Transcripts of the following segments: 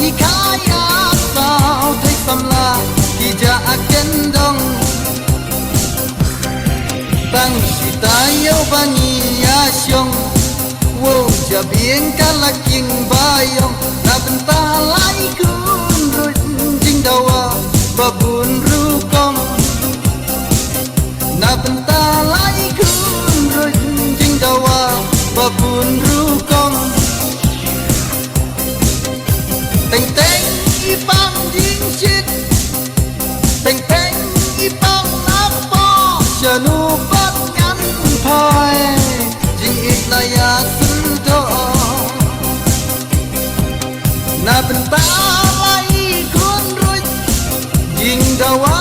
ที่ขายอาสาวไทยสำลาที่จะagendong bang si tayo bangiya siyong wow ja bien kalaking bayong na bentalay kun rujing dawa babun rukong na bentalay kun rujing dawa babun rukong teng teng ipang jing shit teng teng ipang napo chanu pat ngắn thôi jing ít là ya sơ na benta lai kun rui jing dawa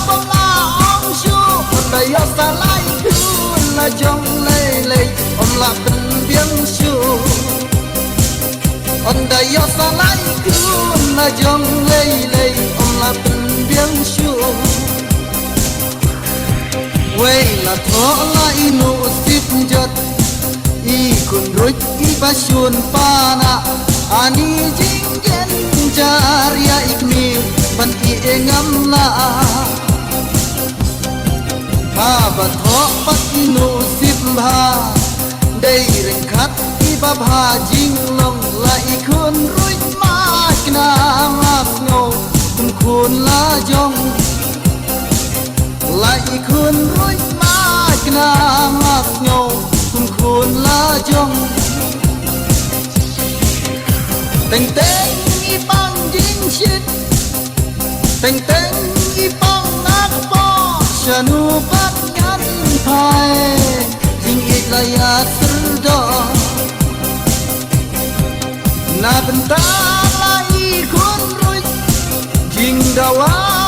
bala ong shu ta yo sa lai kun la jong lei lei om la ben biang shu on da yo sa lai kun la jong lei lei om la ben biang shu way là thọ la inu sip jat i kun roi i basun pana ani jing jen jaria ikmi ban i engam la ha ba thọ pat inu sip bha dei reng khat i ba bha jing long la i kun roi ma kna ngap ngo kun la jong lại khôn rối má kna ngạc nhau cùng khôn la jong teng teng i bang jing shit teng teng i bang nak po chanu pat ngắn phai jing ít là ya sơ na benta lai khôn rối jing dawa